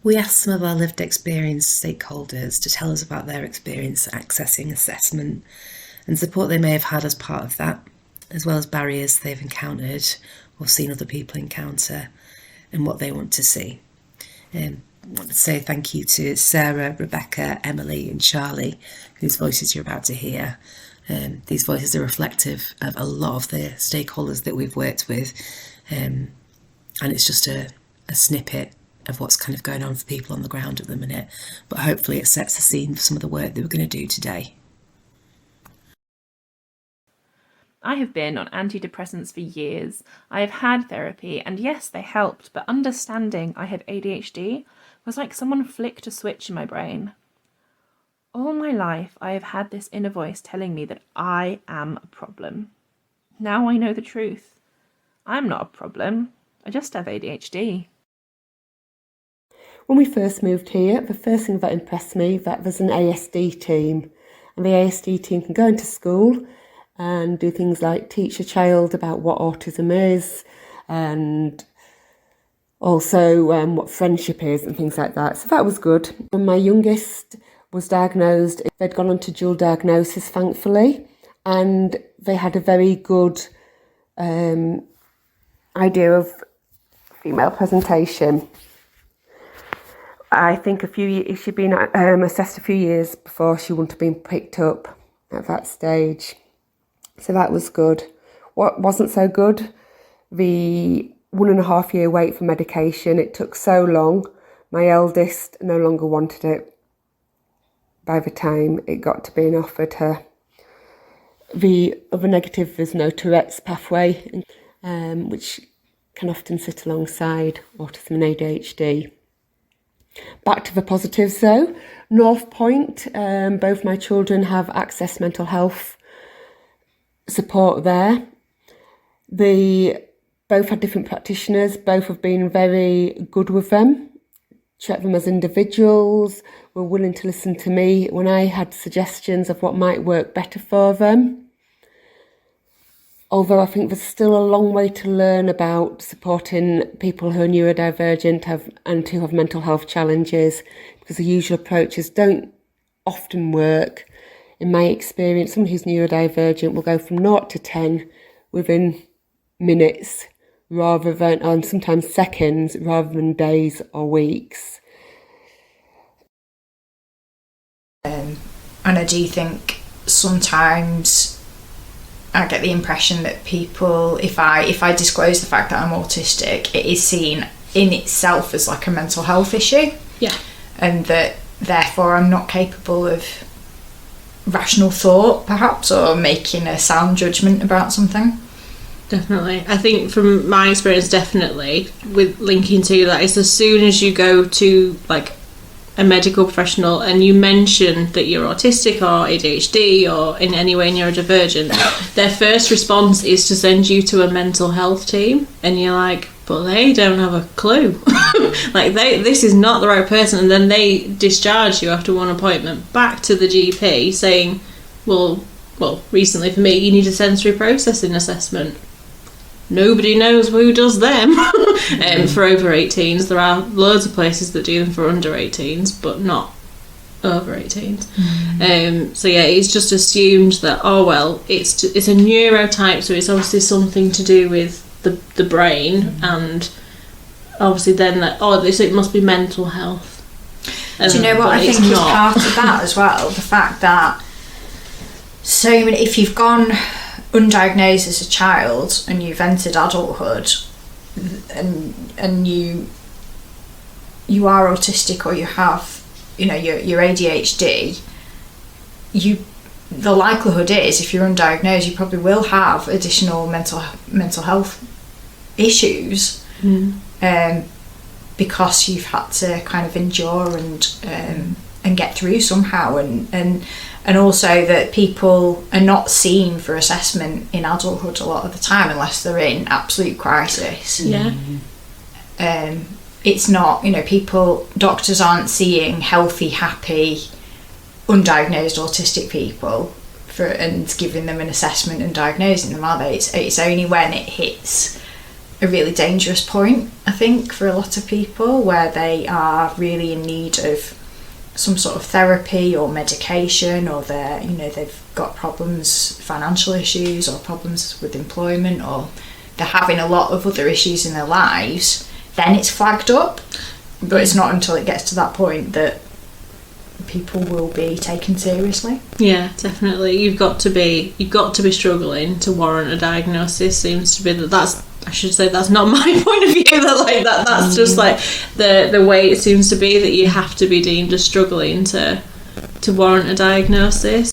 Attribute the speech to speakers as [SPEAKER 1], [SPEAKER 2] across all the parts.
[SPEAKER 1] We asked some of our lived experience stakeholders to tell us about their experience accessing assessment and support they may have had as part of that, as well as barriers they've encountered or seen other people encounter and what they want to see. I want to say thank you to Sarah, Rebecca, Emily and Charlie, whose voices you're about to hear. These voices are reflective of a lot of the stakeholders that we've worked with, and it's just a snippet of what's kind of going on for people on the ground at the minute, but hopefully it sets the scene for some of the work that we're going to do today.
[SPEAKER 2] I have been on antidepressants for years. I have had therapy, and yes, they helped, but understanding I had ADHD was like someone flicked a switch in my brain. All my life, I have had this inner voice telling me that I am a problem. Now I know the truth. I'm not a problem. I just have ADHD.
[SPEAKER 3] When we first moved here, the first thing that impressed me that there's an ASD team, and the ASD team can go into school and do things like teach a child about what autism is and also what friendship is and things like that. So that was good. When my youngest was diagnosed, they'd gone on to dual diagnosis, thankfully, and they had a very good idea of female presentation. I think she'd been assessed a few years before she wouldn't have been picked up at that stage. So that was good. What wasn't so good, the 1.5 year wait for medication. It took so long. My eldest no longer wanted it by the time it got to being offered her. The other negative is no Tourette's pathway, which can often sit alongside autism and ADHD. Back to the positives though. North Point, both my children have access mental health support there. They both had different practitioners, both have been very good with them, treat them as individuals, were willing to listen to me when I had suggestions of what might work better for them. Although I think there's still a long way to learn about supporting people who are neurodivergent and who have mental health challenges, because the usual approaches don't often work. In my experience, someone who's neurodivergent will go from 0 to 10 within minutes, and sometimes seconds, rather than days or weeks.
[SPEAKER 4] And I do think sometimes I get the impression that people, if I disclose the fact that I'm autistic, it is seen in itself as like a mental health issue.
[SPEAKER 5] Yeah.
[SPEAKER 4] And that therefore I'm not capable of rational thought, perhaps, or making a sound judgment about something.
[SPEAKER 5] Definitely. I think from my experience, definitely, with linking to that, is as soon as you go to like a medical professional and you mention that you're autistic or ADHD or in any way neurodivergent, their first response is to send you to a mental health team, and you're like, but they don't have a clue. Like, this is not the right person, and then they discharge you after one appointment back to the GP saying, well, recently for me, you need a sensory processing assessment. Nobody knows who does them. For over 18s, there are loads of places that do them for under 18s, but not over 18s. So yeah, it's just assumed that, oh well, it's a neurotype, so it's obviously something to do with the brain, and obviously then that, it must be mental health.
[SPEAKER 4] Do you know what I think is part of that as well? The fact that so many, if you've gone undiagnosed as a child and you've entered adulthood and you are autistic, or you have, your ADHD, the likelihood is, if you're undiagnosed, you probably will have additional mental health issues, because you've had to kind of endure and get through somehow, and also that people are not seen for assessment in adulthood a lot of the time unless they're in absolute crisis.
[SPEAKER 5] Yeah.
[SPEAKER 4] It's not, doctors aren't seeing healthy, happy, undiagnosed autistic people and giving them an assessment and diagnosing them, are they? It's only when it hits a really dangerous point, I think, for a lot of people, where they are really in need of some sort of therapy or medication, or they've got problems, financial issues, or problems with employment, or they're having a lot of other issues in their lives. Then it's flagged up, but it's not until it gets to that point that people will be taken seriously.
[SPEAKER 5] Yeah, definitely. You've got to be struggling to warrant a diagnosis. Seems to be that's not my point of view. That's just like the way it seems to be, that you have to be deemed as struggling to warrant a diagnosis.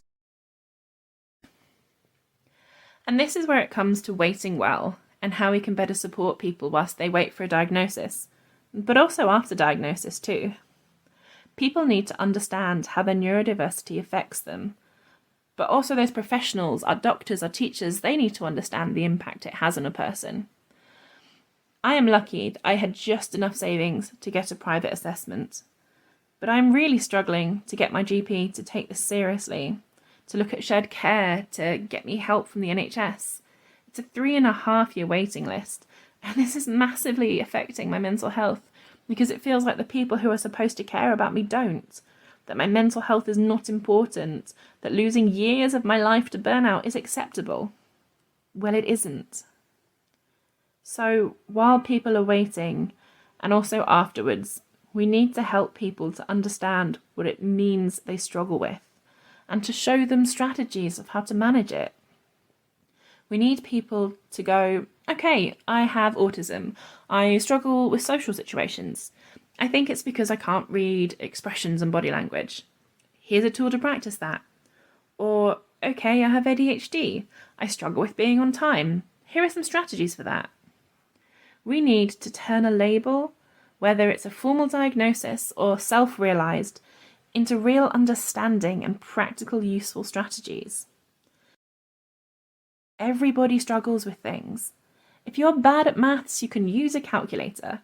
[SPEAKER 2] And this is where it comes to waiting well, and how we can better support people whilst they wait for a diagnosis, but also after diagnosis too. People need to understand how their neurodiversity affects them, but also those professionals, our doctors, our teachers, they need to understand the impact it has on a person. I am lucky that I had just enough savings to get a private assessment, but I'm really struggling to get my GP to take this seriously, to look at shared care, to get me help from the NHS. It's a 3.5-year waiting list, and this is massively affecting my mental health, because it feels like the people who are supposed to care about me don't, that my mental health is not important, that losing years of my life to burnout is acceptable. Well, it isn't. So while people are waiting, and also afterwards, we need to help people to understand what it means they struggle with, and to show them strategies of how to manage it. We need people to go, okay, I have autism. I struggle with social situations. I think it's because I can't read expressions and body language. Here's a tool to practice that. Or, okay, I have ADHD. I struggle with being on time. Here are some strategies for that. We need to turn a label, whether it's a formal diagnosis or self-realised, into real understanding and practical useful strategies. Everybody struggles with things. If you're bad at maths, you can use a calculator.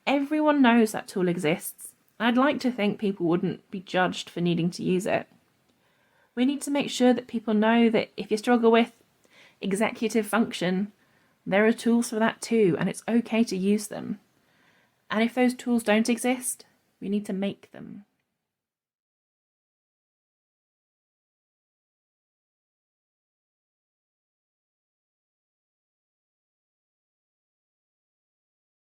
[SPEAKER 2] Everyone knows that tool exists. I'd like to think people wouldn't be judged for needing to use it. We need to make sure that people know that if you struggle with executive function, there are tools for that too, and it's okay to use them. And if those tools don't exist, we need to make them.